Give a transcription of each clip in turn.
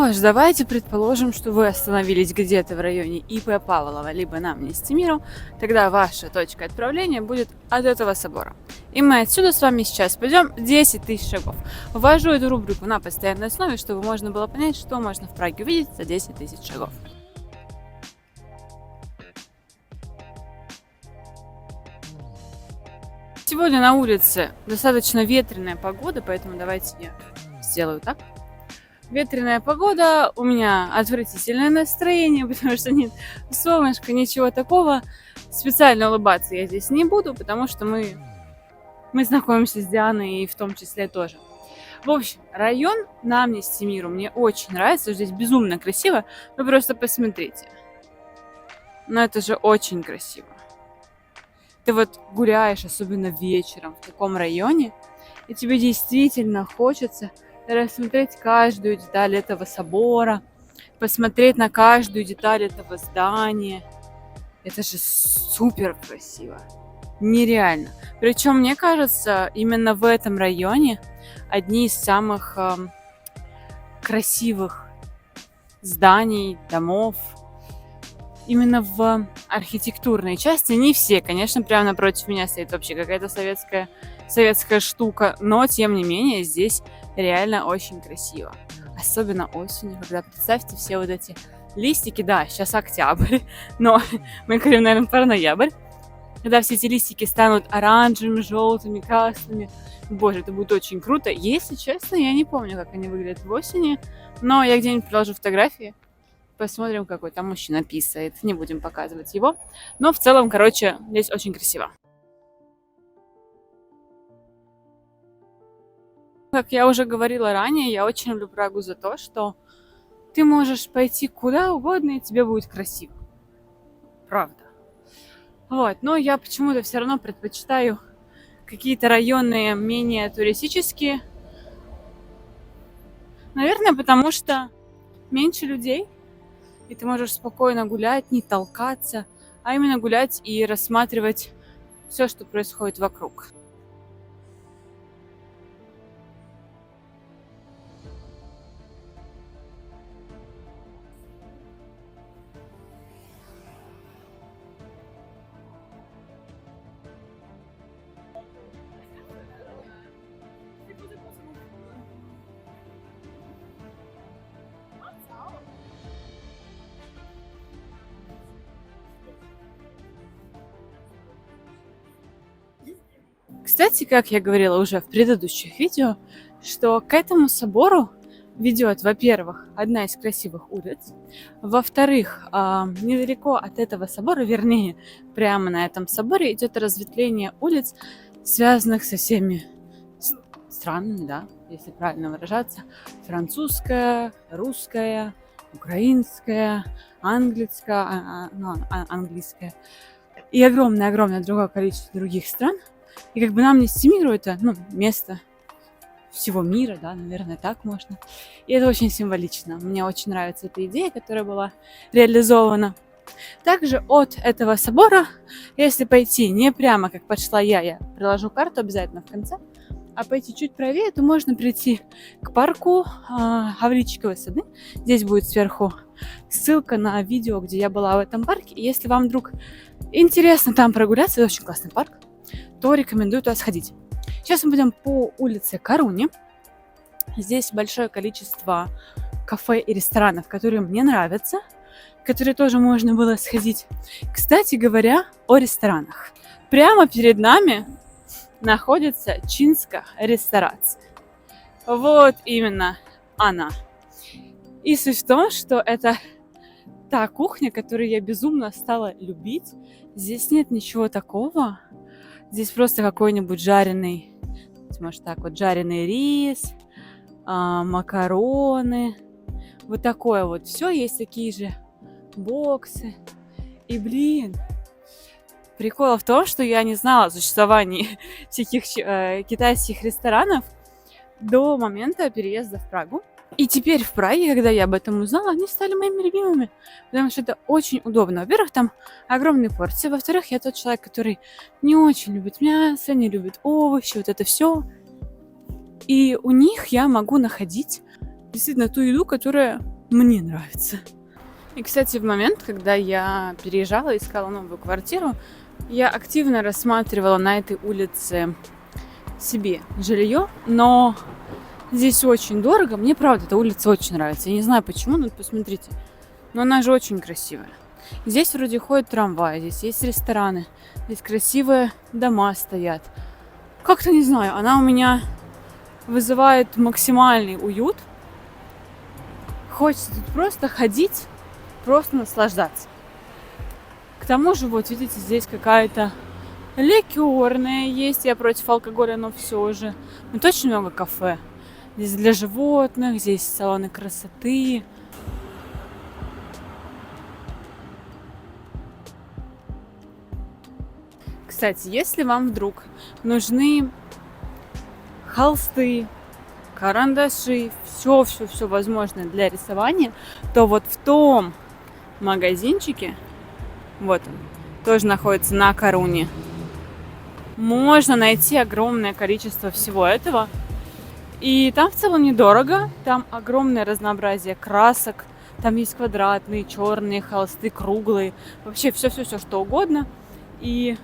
Что ж, давайте предположим, что вы остановились где-то в районе ИП Павлова, либо на Амнести Миру, тогда ваша точка отправления будет от этого собора. И мы отсюда с вами сейчас пойдем 10 тысяч шагов. Ввожу эту рубрику на постоянной основе, чтобы можно было понять, что можно в Праге увидеть за 10 тысяч шагов. Сегодня на улице достаточно ветреная погода, поэтому давайте я сделаю так. Ветреная погода, у меня отвратительное настроение, потому что нет солнышка, ничего такого. Специально улыбаться я здесь не буду, потому что мы знакомимся с Дианой и в том числе тоже. В общем, район на Амнести Миру мне очень нравится, здесь безумно красиво. Вы просто посмотрите. Но это же очень красиво. Ты вот гуляешь, особенно вечером в таком районе, и тебе действительно хочется рассмотреть каждую деталь этого собора, посмотреть на каждую деталь этого здания. Это же супер красиво. Нереально. Причем, мне кажется, именно в этом районе одни из самых красивых зданий, домов. Именно в архитектурной части. Не все, конечно, прямо напротив меня стоит вообще какая-то советская штука, но тем не менее здесь реально очень красиво. Особенно осенью, когда, представьте, все вот эти листики, да, сейчас октябрь, но мы говорим, наверное, про ноябрь, когда все эти листики станут оранжевыми, желтыми, красными. Боже, это будет очень круто. Если честно, я не помню, как они выглядят в осени, но я где-нибудь приложу фотографии. Посмотрим, какой там мужчина писает. Не будем показывать его. Но в целом, короче, здесь очень красиво. Как я уже говорила ранее, я очень люблю Прагу за то, что ты можешь пойти куда угодно, и тебе будет красиво. Правда. Вот. Но я почему-то все равно предпочитаю какие-то районы менее туристические. Наверное, потому что меньше людей. И ты можешь спокойно гулять, не толкаться, а именно гулять и рассматривать все, что происходит вокруг. Кстати, как я говорила уже в предыдущих видео, что к этому собору ведет, во-первых, одна из красивых улиц, во-вторых, недалеко от этого собора, вернее, прямо на этом соборе идет разветвление улиц, связанных со всеми странами, да, если правильно выражаться, французская, русская, украинская, английская, и огромное-огромное другое количество других стран. И как бы на Амнести Миру это, место всего мира, да, наверное, так можно. И это очень символично. Мне очень нравится эта идея, которая была реализована. Также от этого собора, если пойти не прямо, как пошла я приложу карту обязательно в конце, а пойти чуть правее, то можно прийти к парку Гавриловские сады. Здесь будет сверху ссылка на видео, где я была в этом парке. И если вам вдруг интересно там прогуляться, это очень классный парк, то рекомендую туда сходить. Сейчас мы пойдем по улице Каруни. Здесь большое количество кафе и ресторанов, которые мне нравятся, которые тоже можно было сходить. Кстати говоря, о ресторанах. Прямо перед нами находится Чинская ресторация. Вот именно она. И суть в том, что это та кухня, которую я безумно стала любить. Здесь нет ничего такого. Здесь просто какой-нибудь жареный, может так вот, жареный рис, макароны. Вот такое вот. Все, есть такие же боксы. И, прикол в том, что я не знала о существовании всяких китайских ресторанов до момента переезда в Прагу. И теперь в Праге, когда я об этом узнала, они стали моими любимыми, потому что это очень удобно. Во-первых, там огромные порции. Во-вторых, я тот человек, который не очень любит мясо, не любит овощи, вот это все. И у них я могу находить действительно ту еду, которая Мне нравится. И, кстати, в момент, когда я переезжала, искала новую квартиру, я активно рассматривала на этой улице себе жилье, но здесь очень дорого. Мне, правда, эта улица очень нравится. Я не знаю почему, но посмотрите. Но она же очень красивая. Здесь вроде ходят трамваи, здесь есть рестораны, здесь красивые дома стоят. Как-то не знаю, она у меня вызывает максимальный уют. Хочется тут просто ходить, просто наслаждаться. К тому же, вот видите, здесь какая-то ликерная есть. Я против алкоголя, но все же. Тут очень много кафе. Здесь для животных, здесь салоны красоты. Кстати, если вам вдруг нужны холсты, карандаши, все возможное для рисования, то вот в том магазинчике, вот он, тоже находится на Коруне, можно найти огромное количество всего этого. И там в целом недорого, там огромное разнообразие красок, там есть квадратные, черные холсты, круглые, вообще все что угодно. И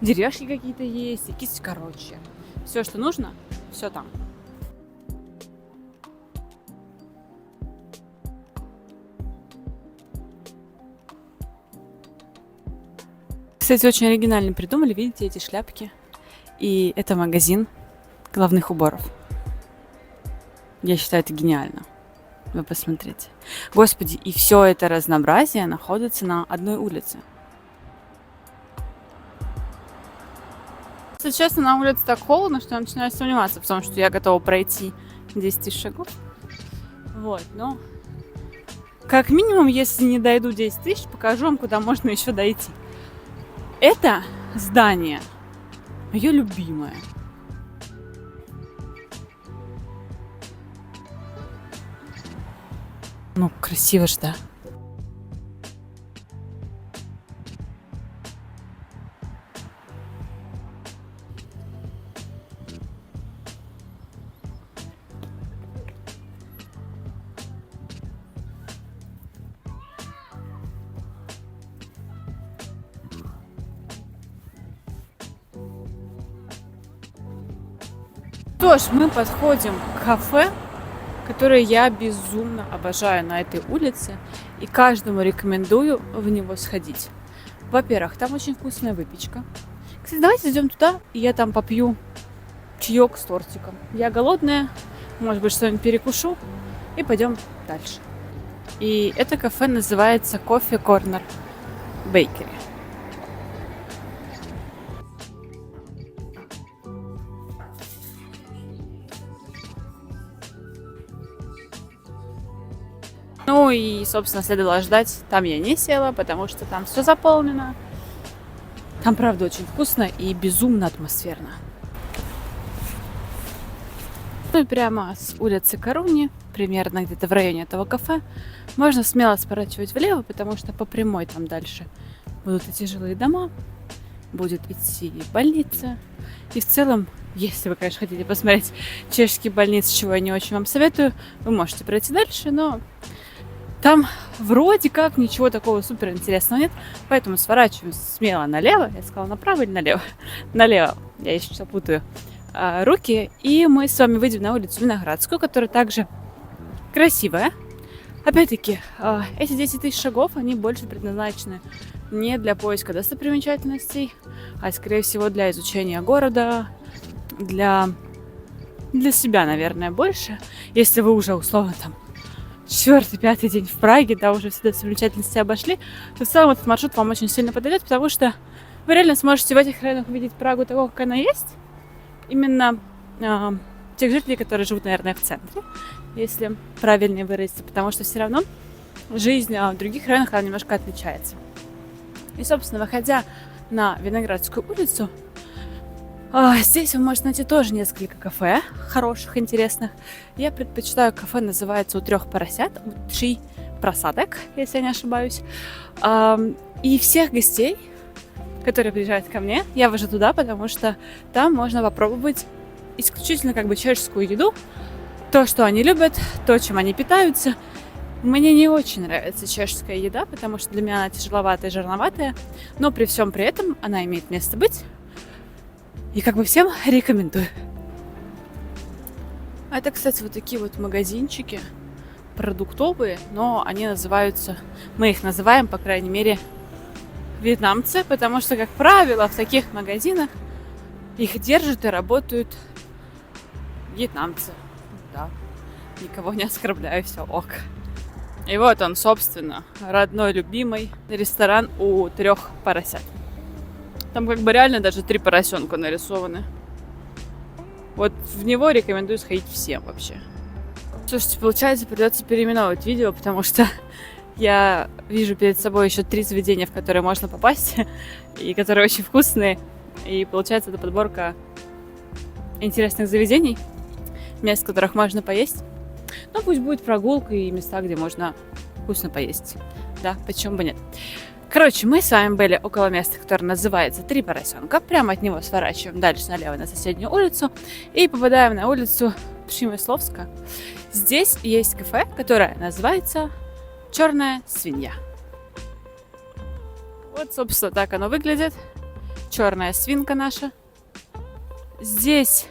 деревяшки какие-то есть, и кисти, короче. Все, что нужно, все там. Кстати, очень оригинально придумали, видите, эти шляпки. И это магазин головных уборов. Я считаю, это гениально. Вы посмотрите. Господи, и все это разнообразие находится на одной улице. Если честно, на улице так холодно, что я начинаю сомневаться в том, что я готова пройти 10 тысяч шагов. Вот, но как минимум, если не дойду 10 тысяч, покажу вам, куда можно еще дойти. Это здание мое любимое. Ну, красиво же, да? Что ж, мы подходим к кафе, которое я безумно обожаю на этой улице, и каждому рекомендую в него сходить. Во-первых, там очень вкусная выпечка. Кстати, давайте зайдем туда, и я там попью чаек с тортиком. Я голодная, может быть, что-нибудь перекушу, и пойдем дальше. И это кафе называется Coffee Corner Bakery. Ну и, собственно, следовало ждать. Там я не села, потому что там все заполнено. Там, правда, очень вкусно и безумно атмосферно. Ну и прямо с улицы Коруни, примерно где-то в районе этого кафе, можно смело сворачивать влево, потому что по прямой там дальше будут эти жилые дома, будет идти больница. И в целом, если вы, конечно, хотите посмотреть чешские больницы, чего я не очень вам советую, вы можете пройти дальше, но там вроде как ничего такого супер интересного нет, поэтому сворачиваем смело налево. Я сказала направо или налево? Налево. Я еще что путаю руки. И мы с вами выйдем на улицу Виноградскую, которая также красивая. Опять-таки, эти 10 тысяч шагов, они больше предназначены не для поиска достопримечательностей, а, скорее всего, для изучения города, для себя, наверное, больше. Если вы уже, условно, там, 4-5 день в Праге, да, уже все достопримечательности обошли, то в целом этот маршрут вам очень сильно подойдет, потому что вы реально сможете в этих районах увидеть Прагу такого, как она есть. Именно тех жителей, которые живут, наверное, в центре, если правильнее выразиться, потому что все равно жизнь в других районах, она немножко отличается. И, собственно, выходя на Виноградскую улицу, здесь вы можете найти тоже несколько кафе хороших, интересных. Я предпочитаю кафе, называется «У трех поросят», «У три просадок», если я не ошибаюсь. И всех гостей, которые приезжают ко мне, я вожу туда, потому что там можно попробовать исключительно как бы чешскую еду, то, что они любят, то, чем они питаются. Мне не очень нравится чешская еда, потому что для меня она тяжеловатая и жирноватая, но при всем при этом она имеет место быть. И как бы всем рекомендую. А это, кстати, вот такие вот магазинчики продуктовые, но они называются, мы их называем, по крайней мере, вьетнамцы, потому что, как правило, в таких магазинах их держат и работают вьетнамцы. Да, никого не оскорбляю, все ок. И вот он, собственно, родной, любимый ресторан у 3 поросят. Там как бы реально даже 3 поросенка нарисованы. Вот в него рекомендую сходить всем вообще. Слушайте, получается, придется переименовывать видео, потому что я вижу перед собой еще 3 заведения, в которые можно попасть, и которые очень вкусные. И получается, это подборка интересных заведений, мест, в которых можно поесть. Но пусть будет прогулка и места, где можно вкусно поесть. Да, почему бы нет. Короче, мы с вами были около места, которое называется 3 поросенка. Прямо от него сворачиваем дальше налево на соседнюю улицу и попадаем на улицу Przemysłowska. Здесь есть кафе, которое называется «Черная свинья». Вот, собственно, так оно выглядит. Черная свинка наша. Здесь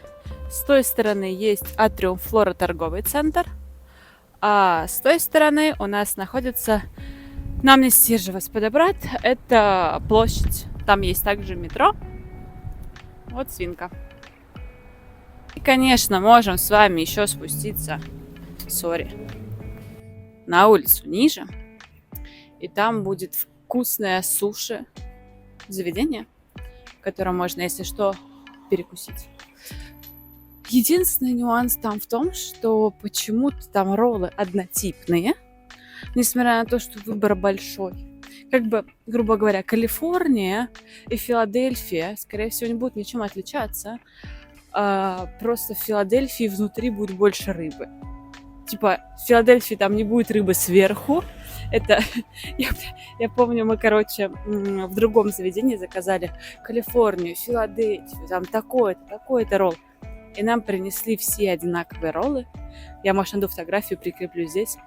с той стороны есть Атриум Флора торговый центр, а с той стороны у нас находится Намнестиржа Господобрат. Это площадь. Там есть также метро. Вот свинка. И, конечно, можем с вами еще спуститься, на улицу ниже. И там будет вкусное суши заведение, в котором можно, если что, перекусить. Единственный нюанс там в том, что почему-то там роллы однотипные, несмотря на то, что выбор большой. Как бы, грубо говоря, Калифорния и Филадельфия, скорее всего, не будут ничем отличаться. Просто в Филадельфии внутри будет больше рыбы. Типа, в Филадельфии там не будет рыбы сверху. Это, я помню, мы, в другом заведении заказали Калифорнию, Филадельфию, там такой-то ролл. И нам принесли все одинаковые роллы. Я, может, найду фотографию, прикреплю здесь.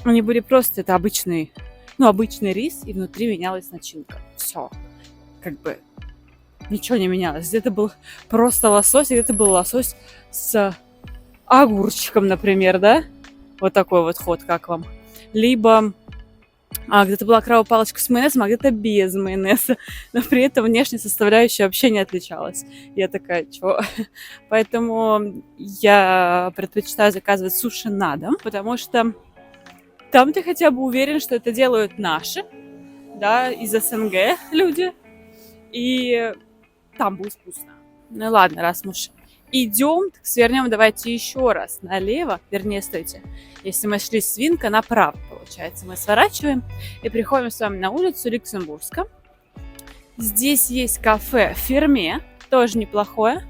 Они были просто, это обычный рис, и внутри менялась начинка. Все. Как бы ничего не менялось. Где-то был просто лосось, а где-то был лосось с огурчиком, например, да? Вот такой вот ход, как вам? Либо где-то была крабовая палочка с майонезом, а где-то без майонеза. Но при этом внешняя составляющая вообще не отличалась. Я такая, чё? Поэтому я предпочитаю заказывать суши на дом, потому что там ты хотя бы уверен, что это делают наши, да, из СНГ люди. И там будет вкусно. Ну ладно, раз мы уж идем, так свернем давайте еще раз налево. Вернее, стойте. Если мы шли свинка, направо, получается. Мы сворачиваем и приходим с вами на улицу Люксембургска. Здесь есть кафе Ферме, тоже неплохое.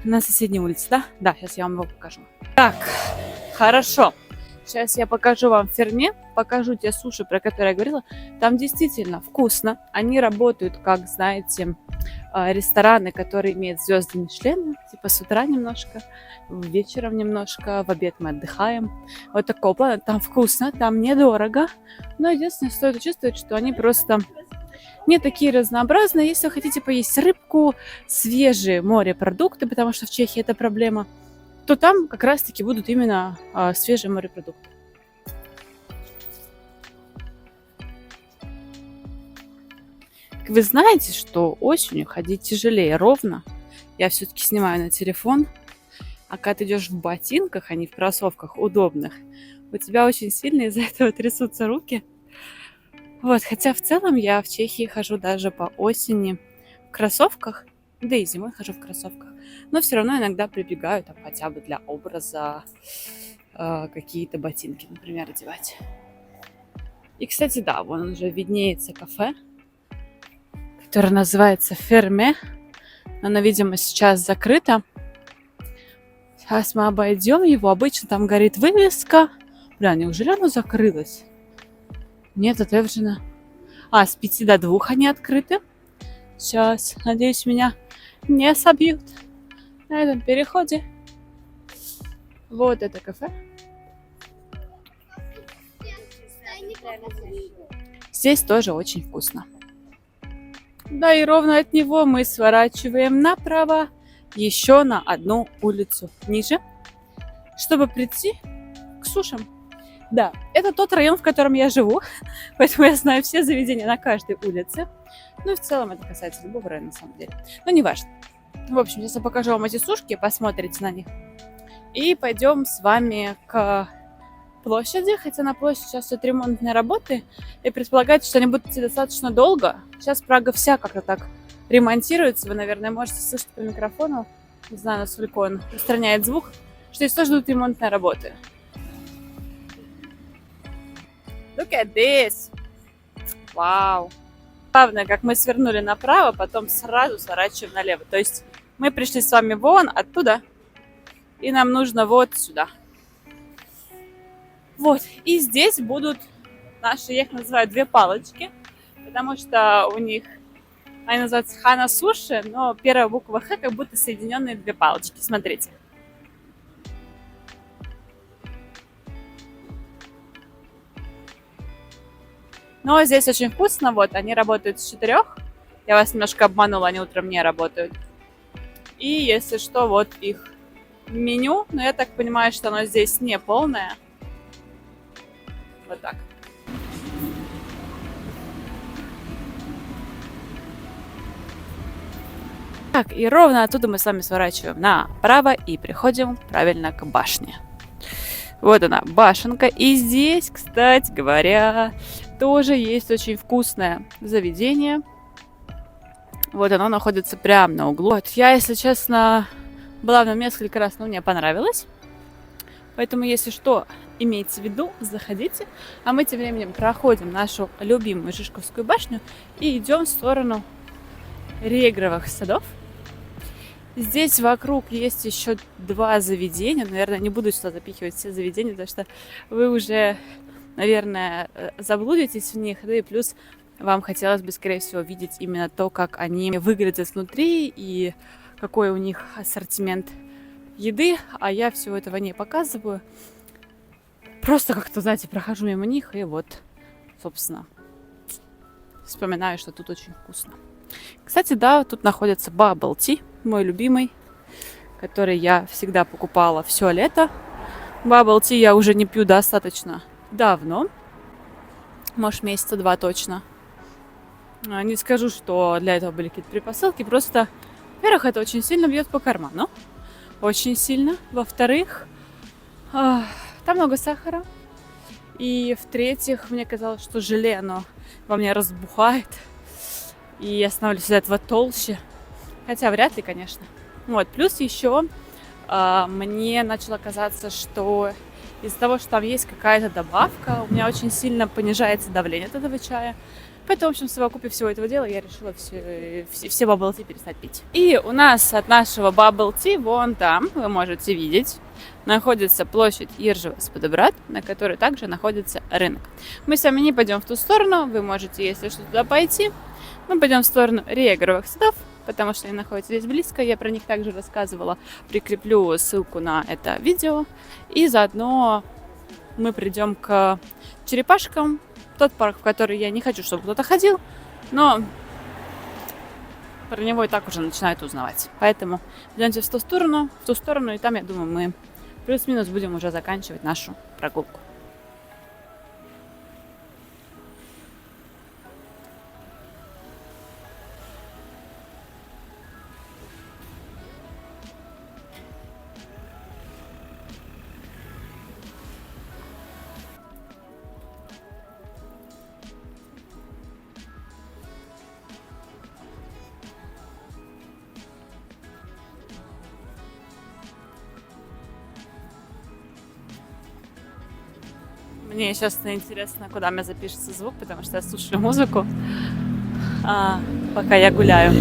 На соседней улице, да? Да, сейчас я вам его покажу. Так, хорошо. Сейчас я покажу вам Ферме, покажу те суши, про которые я говорила. Там действительно вкусно. Они работают, как, знаете, рестораны, которые имеют звезды Мишлена. Типа с утра немножко, вечером немножко, в обед мы отдыхаем. Вот такого плана. Там вкусно, там недорого. Но единственное, стоит учувствовать, что они просто не такие разнообразные. Если вы хотите поесть рыбку, свежие морепродукты, потому что в Чехии это проблема, то там как раз-таки будут именно свежие морепродукты. Вы знаете, что осенью ходить тяжелее ровно. Я все-таки снимаю на телефон. А когда ты идешь в ботинках, а не в кроссовках удобных, у тебя очень сильно из-за этого трясутся руки. Вот, хотя в целом я в Чехии хожу даже по осени в кроссовках, да и зимой хожу в кроссовках. Но все равно иногда прибегаю там хотя бы для образа какие-то ботинки, например, одевать. И, кстати, да, вон уже виднеется кафе, которое называется Ферме. Оно, видимо, сейчас закрыто. Сейчас мы обойдем его. Обычно там горит вывеска. Бля, неужели оно закрылось? Нет, это Эвжина. С 5 до 2 они открыты. Сейчас, надеюсь, меня не собьют на этом переходе. Вот это кафе. Здесь тоже очень вкусно. Да, и ровно от него мы сворачиваем направо еще на одну улицу ниже, чтобы прийти к сушам. Да, это тот район, в котором я живу, поэтому я знаю все заведения на каждой улице. Ну и в целом это касается любого района, на самом деле. Но не важно. В общем, сейчас я покажу вам эти сушки, посмотрите на них. И пойдем с вами к площади, хотя на площади сейчас идут ремонтные работы, и предполагается, что они будут идти достаточно долго. Сейчас Прага вся как-то так ремонтируется, вы, наверное, можете слышать по микрофону, не знаю, насколько он устраняет звук, что здесь тоже идут ремонтные работы. Look at this! Вау! Главное, как мы свернули направо, потом сразу сворачиваем налево. То есть мы пришли с вами вон оттуда, и нам нужно вот сюда. Вот, и здесь будут наши, я их называю, две палочки, потому что у них, они называются Хана Суши, но первая буква Х как будто соединенные две палочки. Смотрите. Но здесь очень вкусно, вот, они работают с 4. Я вас немножко обманула, они утром не работают. И если что, вот их меню, но я так понимаю, что оно здесь не полное. Вот так. Так, и ровно оттуда мы с вами сворачиваем направо и приходим правильно к башне. Вот она, башенка. И здесь, кстати говоря, тоже есть очень вкусное заведение. Вот оно находится прямо на углу. Вот, я, если честно, была в нем несколько раз, но мне понравилось. Поэтому, если что, имейте в виду, заходите. А мы тем временем проходим нашу любимую Жишковскую башню и идем в сторону Регровых садов. Здесь вокруг есть еще 2 заведения. Наверное, не буду сюда запихивать все заведения, потому что вы уже, наверное, заблудитесь в них. Да и плюс вам хотелось бы, скорее всего, видеть именно то, как они выглядят внутри и какой у них ассортимент еды, а я всего этого не показываю. Просто как-то, знаете, прохожу мимо них и вот, собственно, вспоминаю, что тут очень вкусно. Кстати, да, тут находится Bubble Tea, мой любимый, который я всегда покупала все лето. Bubble Tea я уже не пью достаточно давно, может, месяца 2 точно. Не скажу, что для этого были какие-то предпосылки, просто, во-первых, это очень сильно бьет по карману. Очень сильно. Во-вторых, там много сахара. И в-третьих, мне казалось, что желе, оно во мне разбухает. И я становлюсь из-за этого толще. Хотя вряд ли, конечно. Вот. Плюс еще мне начало казаться, что из-за того, что там есть какая-то добавка, у меня очень сильно понижается давление от этого чая. Поэтому, в общем, в совокупе всего этого дела я решила все Bubble Tea перестать пить. И у нас от нашего Bubble Tea вон там, вы можете видеть, находится площадь Иржева-Сподобрат, на которой также находится рынок. Мы с вами не пойдем в ту сторону, вы можете, если что, туда пойти. Мы пойдем в сторону Регровых садов, потому что они находятся здесь близко. Я про них также рассказывала, прикреплю ссылку на это видео. И заодно мы придем к черепашкам. Тот парк, в который я не хочу, чтобы кто-то ходил, но про него и так уже начинают узнавать. Поэтому идемте в ту сторону, и там, я думаю, мы плюс-минус будем уже заканчивать нашу прогулку. Мне сейчас интересно, куда мне запишется звук, потому что я слушаю музыку, пока я гуляю.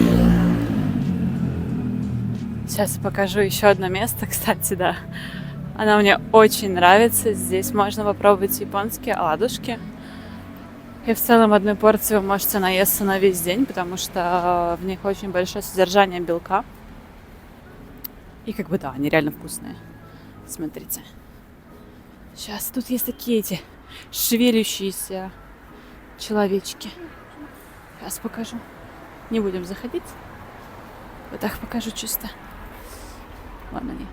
Сейчас покажу еще одно место, кстати, да. Оно мне очень нравится. Здесь можно попробовать японские оладушки. И в целом одной порции вы можете наесться на весь день, потому что в них очень большое содержание белка. И как бы да, они реально вкусные. Смотрите. Сейчас тут есть такие эти шевелющиеся человечки. Сейчас покажу. Не будем заходить. Вот так покажу чисто. Вон они.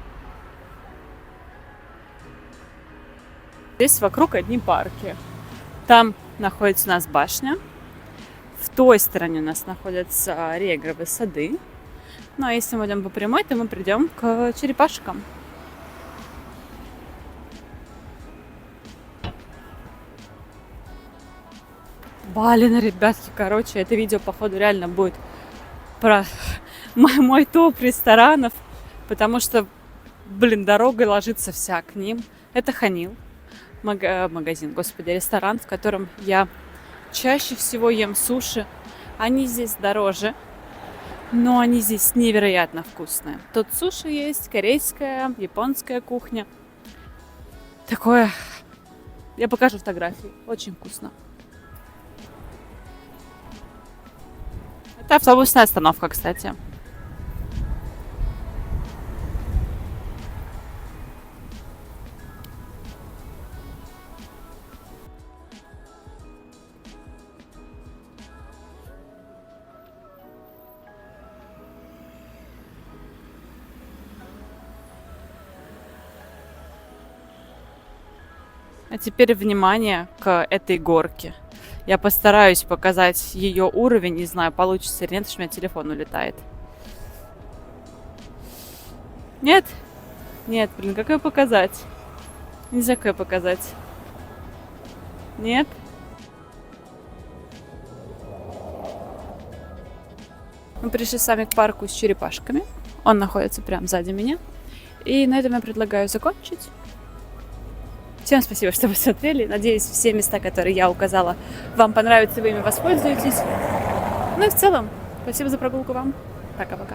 Здесь вокруг одни парки. Там находится у нас башня. В той стороне у нас находятся регровые сады. Ну а если мы идем по прямой, то мы придем к черепашкам. Блин, ребятки, короче, это видео, походу, реально будет про мой топ ресторанов, потому что, блин, дорога ложится вся к ним. Это Ханил, магазин, господи, ресторан, в котором я чаще всего ем суши. Они здесь дороже, но они здесь невероятно вкусные. Тут суши есть, корейская, японская кухня. Такое, я покажу фотографии, очень вкусно. Это автобусная остановка, кстати. А теперь внимание к этой горке. Я постараюсь показать ее уровень. Не знаю, получится или нет, потому что у меня телефон улетает. Нет? Нет, блин, как ее показать? Нельзя как ее показать. Нет? Мы пришли с вами к парку с черепашками. Он находится прямо сзади меня. И на этом я предлагаю закончить. Всем спасибо, что вы смотрели. Надеюсь, все места, которые я указала, вам понравятся, вы ими воспользуетесь. Ну и в целом, спасибо за прогулку вам. Пока-пока.